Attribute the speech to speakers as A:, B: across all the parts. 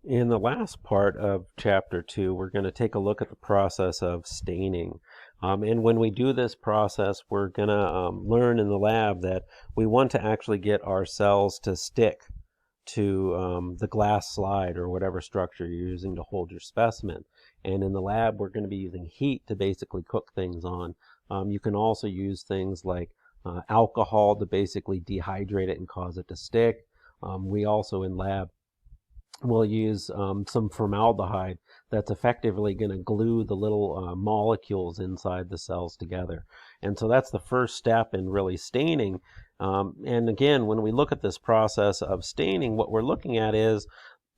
A: In the last part of chapter 2, we're going to take a look at the process of staining. And when we do this process, we're going to learn in the lab that we want to actually get our cells to stick to the glass slide or whatever structure you're using to hold your specimen. And in the lab, we're going to be using heat to basically cook things on. You can also use things like alcohol to basically dehydrate it and cause it to stick. We also in lab we'll use some formaldehyde that's effectively going to glue the little molecules inside the cells together. And so that's the first step in really staining. And again, when we look at this process of staining, what we're looking at is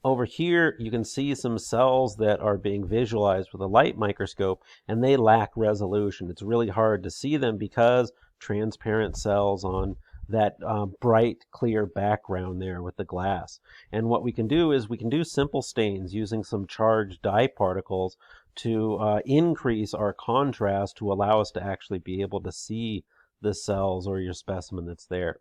A: over here, you can see some cells that are being visualized with a light microscope, and they lack resolution. It's really hard to see them because transparent cells on that bright, clear background there with the glass. And what we can do is we can do simple stains using some charged dye particles to increase our contrast to allow us to actually be able to see the cells or your specimen that's there.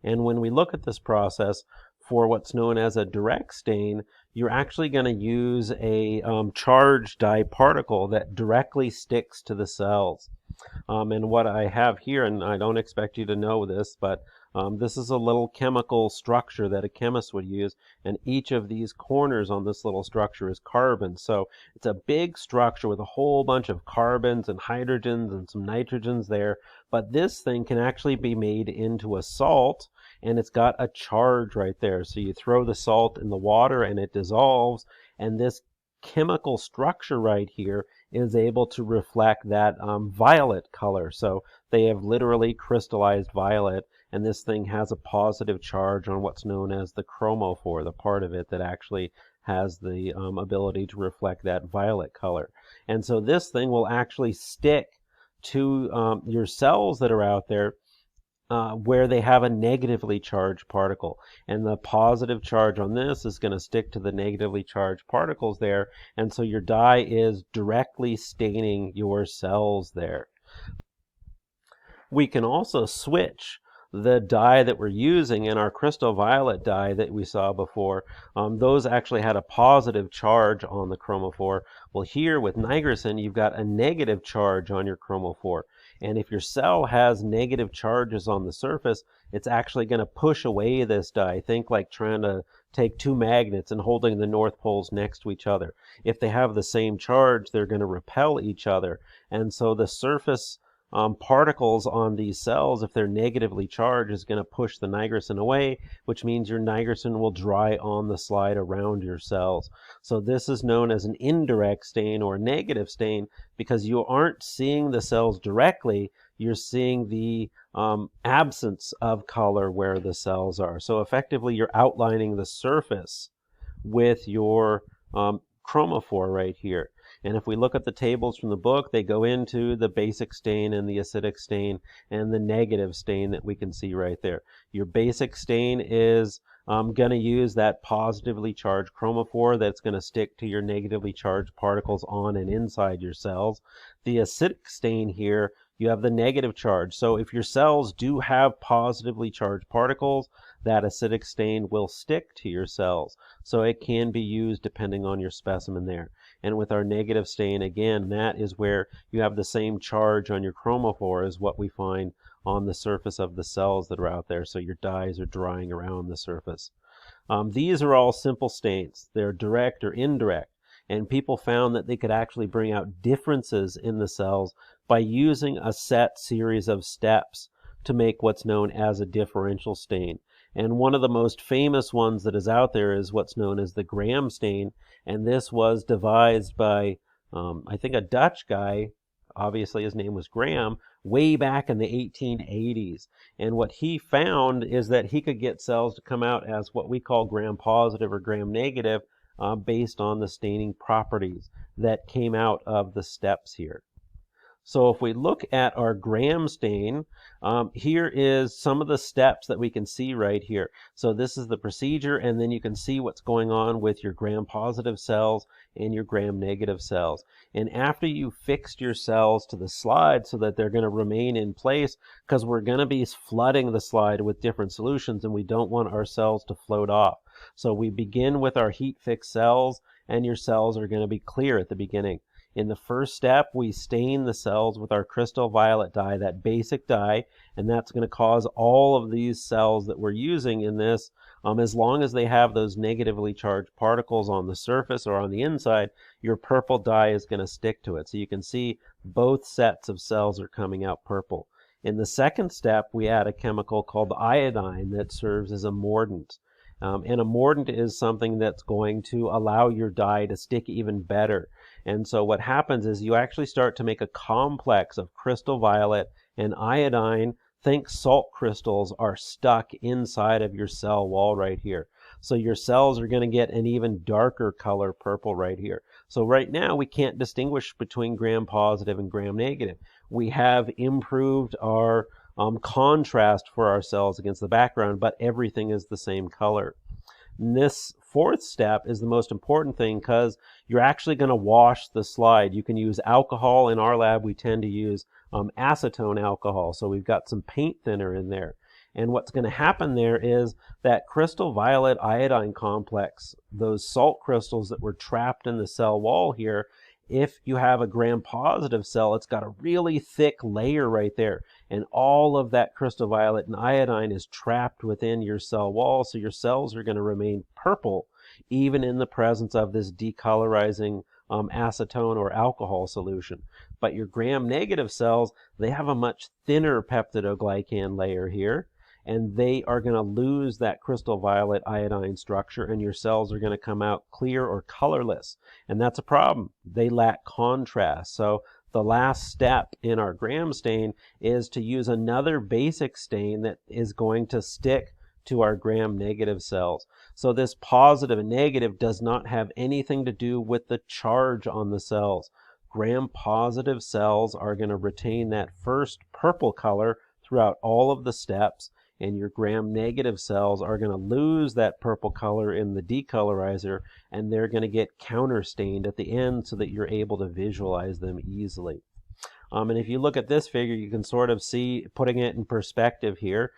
A: And when we look at this process, for what's known as a direct stain, you're actually going to use a charged dye particle that directly sticks to the cells. And what I have here, and I don't expect you to know this, but this is a little chemical structure that a chemist would use, and each of these corners on this little structure is carbon. So it's a big structure with a whole bunch of carbons and hydrogens and some nitrogens there, but this thing can actually be made into a salt, and it's got a charge right there. So you throw the salt in the water and it dissolves, and this chemical structure right here is able to reflect that violet color. So they have literally crystallized violet, and this thing has a positive charge on what's known as the chromophore, the part of it that actually has the ability to reflect that violet color. And so this thing will actually stick to your cells that are out there where they have a negatively charged particle. And the positive charge on this is going to stick to the negatively charged particles there. And so your dye is directly staining your cells there. We can also switch the dye that we're using in our crystal violet dye that we saw before. Those actually had a positive charge on the chromophore. Well, here with nigrosin, you've got a negative charge on your chromophore. And if your cell has negative charges on the surface, it's actually going to push away this dye. Think like trying to take two magnets and holding the north poles next to each other. If they have the same charge, they're going to repel each other. And so the surface particles on these cells, if they're negatively charged, is going to push the nigrosin away, which means your nigrosin will dry on the slide around your cells. So this is known as an indirect stain or negative stain because you aren't seeing the cells directly, you're seeing the absence of color where the cells are. So effectively, you're outlining the surface with your chromophore right here. And if we look at the tables from the book, they go into the basic stain and the acidic stain and the negative stain that we can see right there. Your basic stain is going to use that positively charged chromophore that's going to stick to your negatively charged particles on and inside your cells. The acidic stain here, you have the negative charge. So if your cells do have positively charged particles, that acidic stain will stick to your cells. So it can be used depending on your specimen there. And with our negative stain, again, that is where you have the same charge on your chromophore as what we find on the surface of the cells that are out there. So your dyes are drying around the surface. These are all simple stains. They're direct or indirect. And people found that they could actually bring out differences in the cells by using a set series of steps to make what's known as a differential stain. And one of the most famous ones that is out there is what's known as the Gram stain. And this was devised by, I think, a Dutch guy. Obviously, his name was Gram, way back in the 1880s. And what he found is that he could get cells to come out as what we call gram positive or gram negative based on the staining properties that came out of the steps here. So if we look at our gram stain, here is some of the steps that we can see right here. So this is the procedure, and then you can see what's going on with your gram positive cells and your gram negative cells. And after you fixed your cells to the slide so that they're going to remain in place, because we're going to be flooding the slide with different solutions and we don't want our cells to float off. So we begin with our heat fixed cells, and your cells are going to be clear at the beginning. In the first step, we stain the cells with our crystal violet dye, that basic dye, and that's going to cause all of these cells that we're using in this, as long as they have those negatively charged particles on the surface or on the inside, your purple dye is going to stick to it. So you can see both sets of cells are coming out purple. In the second step, we add a chemical called iodine that serves as a mordant. And a mordant is something that's going to allow your dye to stick even better. And so what happens is you actually start to make a complex of crystal violet and iodine. Think salt crystals are stuck inside of your cell wall right here. So your cells are going to get an even darker color purple right here. So right now we can't distinguish between gram-positive and gram-negative. We have improved our contrast for our cells against the background, but everything is the same color. And this fourth step is the most important thing because you're actually going to wash the slide. You can use alcohol. In our lab, we tend to use acetone alcohol. So we've got some paint thinner in there. And what's going to happen there is that crystal violet iodine complex, those salt crystals that were trapped in the cell wall here, if you have a gram-positive cell, it's got a really thick layer right there. And all of that crystal violet and iodine is trapped within your cell wall, so your cells are going to remain purple, even in the presence of this decolorizing acetone or alcohol solution. But your gram-negative cells, they have a much thinner peptidoglycan layer here, and they are going to lose that crystal violet iodine structure, and your cells are going to come out clear or colorless. And that's a problem. They lack contrast. So the last step in our gram stain is to use another basic stain that is going to stick to our gram-negative cells. So this positive and negative does not have anything to do with the charge on the cells. Gram-positive cells are going to retain that first purple color throughout all of the steps, and your gram-negative cells are going to lose that purple color in the decolorizer, and they're going to get counterstained at the end so that you're able to visualize them easily. And if you look at this figure, you can sort of see, putting it in perspective here,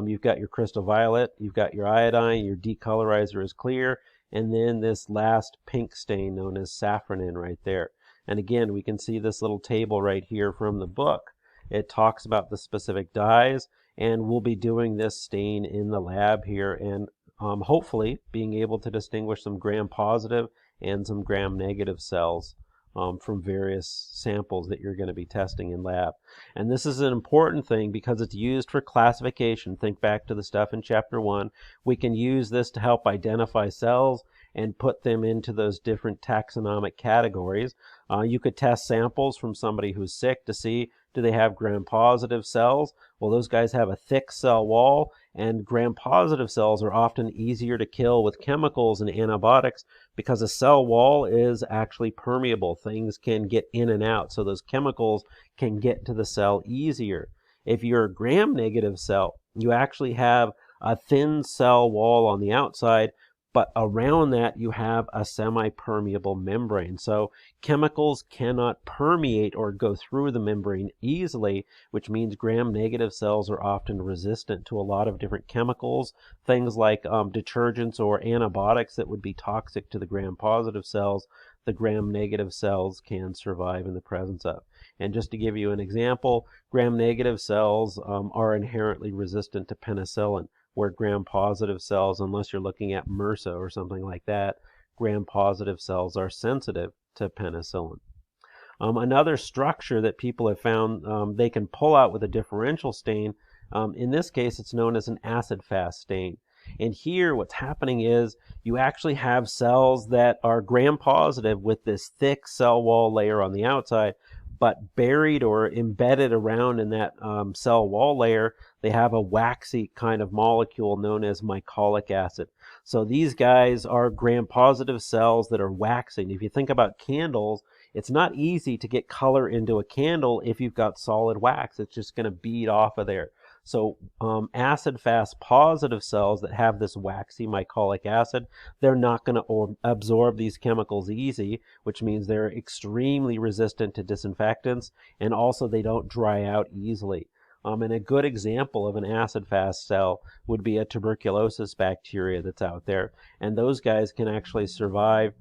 A: you've got your crystal violet, you've got your iodine, your decolorizer is clear, and then this last pink stain known as safranin right there. And again, we can see this little table right here from the book. It talks about the specific dyes, and we'll be doing this stain in the lab here, and hopefully being able to distinguish some gram-positive and some gram-negative cells from various samples that you're going to be testing in lab. And this is an important thing because it's used for classification. Think back to the stuff in Chapter 1. We can use this to help identify cells and put them into those different taxonomic categories. You could test samples from somebody who's sick to see, do they have gram-positive cells? Well, those guys have a thick cell wall, and gram-positive cells are often easier to kill with chemicals and antibiotics because a cell wall is actually permeable. Things can get in and out, so those chemicals can get to the cell easier. If you're a gram-negative cell, you actually have a thin cell wall on the outside, but around that you have a semi-permeable membrane. So chemicals cannot permeate or go through the membrane easily, which means gram-negative cells are often resistant to a lot of different chemicals, things like detergents or antibiotics that would be toxic to the gram-positive cells. The gram-negative cells can survive in the presence of. And just to give you an example, gram-negative cells are inherently resistant to penicillin, where gram-positive cells, unless you're looking at MRSA or something like that, gram-positive cells are sensitive to penicillin. Another structure that people have found they can pull out with a differential stain, in this case it's known as an acid-fast stain. And here what's happening is you actually have cells that are gram-positive with this thick cell wall layer on the outside, but buried or embedded around in that cell wall layer, they have a waxy kind of molecule known as mycolic acid. So these guys are gram-positive cells that are waxing. If you think about candles, it's not easy to get color into a candle if you've got solid wax. It's just going to bead off of there. So acid-fast positive cells that have this waxy mycolic acid, they're not going to absorb these chemicals easy, which means they're extremely resistant to disinfectants, and also they don't dry out easily. And a good example of an acid-fast cell would be a tuberculosis bacteria that's out there. And those guys can actually survive,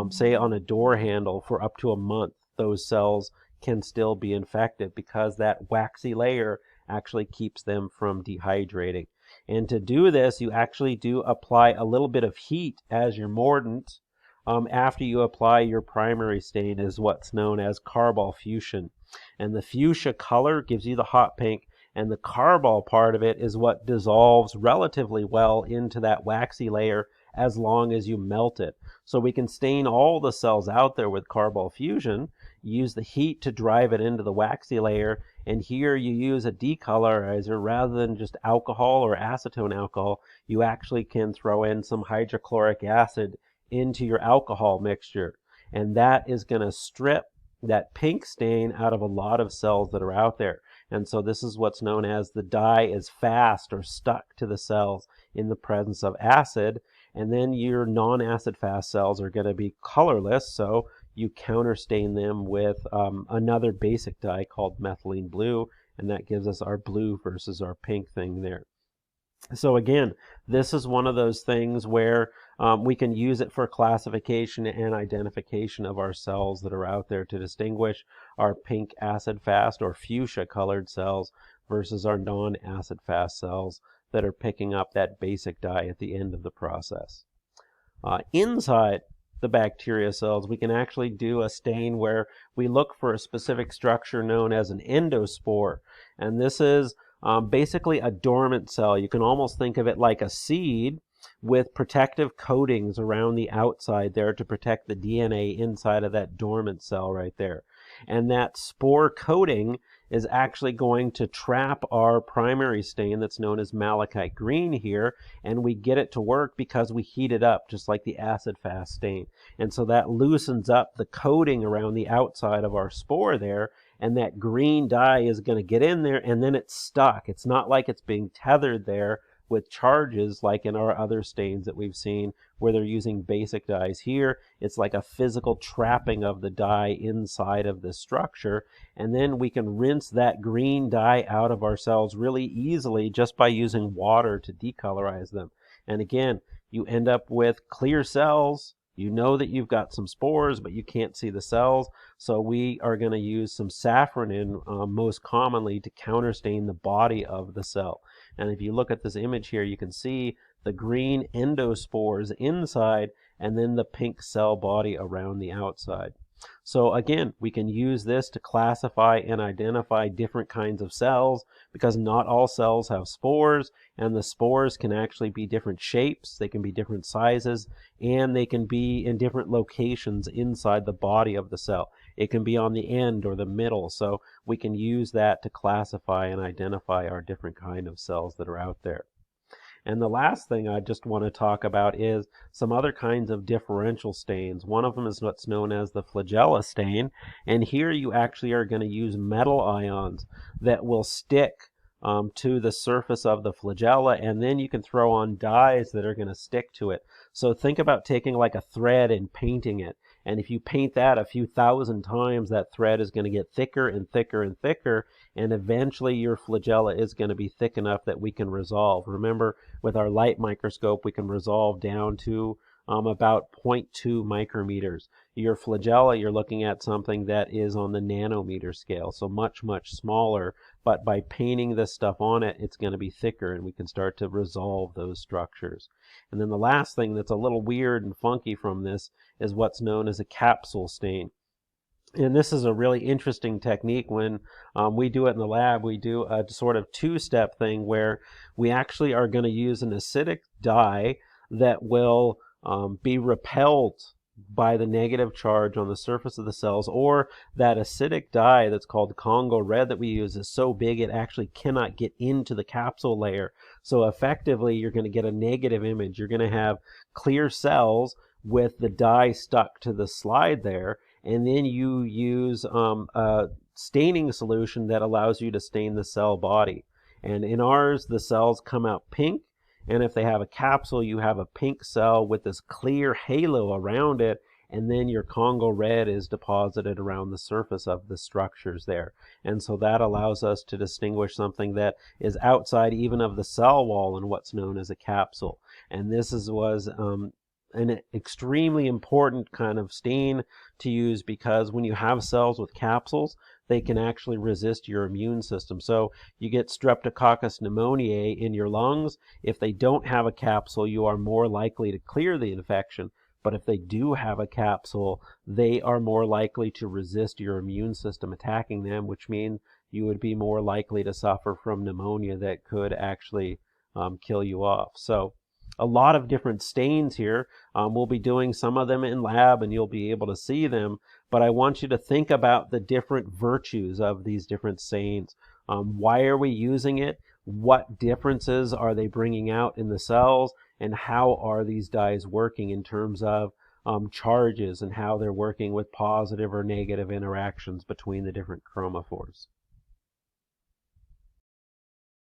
A: say, on a door handle for up to a month. Those cells can still be infected because that waxy layer actually keeps them from dehydrating. And to do this, you actually do apply a little bit of heat as your mordant. After you apply your primary stain is what's known as carbol fuchsia. And the fuchsia color gives you the hot pink, and the carbol part of it is what dissolves relatively well into that waxy layer as long as you melt it. So we can stain all the cells out there with carbol fuchsia, use the heat to drive it into the waxy layer, and here you use a decolorizer rather than just alcohol or acetone alcohol. You actually can throw in some hydrochloric acid into your alcohol mixture, and that is going to strip that pink stain out of a lot of cells that are out there. And so this is what's known as the dye is fast or stuck to the cells in the presence of acid. And then your non-acid fast cells are going to be colorless, so you counterstain them with another basic dye called methylene blue, and that gives us our blue versus our pink thing there. So again, this is one of those things where we can use it for classification and identification of our cells that are out there to distinguish our pink acid fast or fuchsia colored cells versus our non-acid fast cells that are picking up that basic dye at the end of the process. Inside the bacteria cells, we can actually do a stain where we look for a specific structure known as an endospore, and this is basically a dormant cell. You can almost think of it like a seed with protective coatings around the outside there to protect the DNA inside of that dormant cell right there. And that spore coating is actually going to trap our primary stain that's known as malachite green here, and we get it to work because we heat it up just like the acid-fast stain. And so that loosens up the coating around the outside of our spore there, and that green dye is going to get in there, and then it's stuck. It's not like it's being tethered there with charges like in our other stains that we've seen where they're using basic dyes. Here, it's like a physical trapping of the dye inside of the structure, and then we can rinse that green dye out of our cells really easily just by using water to decolorize them. And again, you end up with clear cells. You know that you've got some spores, but you can't see the cells. So we are going to use some safranin most commonly to counterstain the body of the cell. And if you look at this image here, you can see the green endospores inside and then the pink cell body around the outside. So again, we can use this to classify and identify different kinds of cells because not all cells have spores, and the spores can actually be different shapes, they can be different sizes, and they can be in different locations inside the body of the cell. It can be on the end or the middle, so we can use that to classify and identify our different kind of cells that are out there. And the last thing I just want to talk about is some other kinds of differential stains. One of them is what's known as the flagella stain. And here you actually are going to use metal ions that will stick to the surface of the flagella, and then you can throw on dyes that are going to stick to it. So think about taking like a thread and painting it. And if you paint that a few thousand times, that thread is going to get thicker and thicker and thicker, and eventually your flagella is going to be thick enough that we can resolve. Remember, with our light microscope, we can resolve down to about 0.2 micrometers. Your flagella, you're looking at something that is on the nanometer scale, so much, much smaller. But by painting this stuff on it, it's going to be thicker, and we can start to resolve those structures. And then the last thing that's a little weird and funky from this is what's known as a capsule stain. And this is a really interesting technique. When we do it in the lab, we do a sort of two-step thing where we actually are going to use an acidic dye that will be repelled by the negative charge on the surface of the cells, or that acidic dye that's called Congo red that we use is so big it actually cannot get into the capsule layer. So effectively, you're going to get a negative image. You're going to have clear cells with the dye stuck to the slide there, and then you use a staining solution that allows you to stain the cell body. And in ours, the cells come out pink, and if they have a capsule, you have a pink cell with this clear halo around it, and then your Congo red is deposited around the surface of the structures there. And so that allows us to distinguish something that is outside even of the cell wall in what's known as a capsule. And this was an extremely important kind of stain to use, because when you have cells with capsules, they can actually resist your immune system. So you get Streptococcus pneumoniae in your lungs. If they don't have a capsule, you are more likely to clear the infection. But if they do have a capsule, they are more likely to resist your immune system attacking them, which means you would be more likely to suffer from pneumonia that could actually kill you off. So a lot of different stains here. We'll be doing some of them in lab and you'll be able to see them, but I want you to think about the different virtues of these different stains. Why are we using it? What differences are they bringing out in the cells? And how are these dyes working in terms of charges and how they're working with positive or negative interactions between the different chromophores?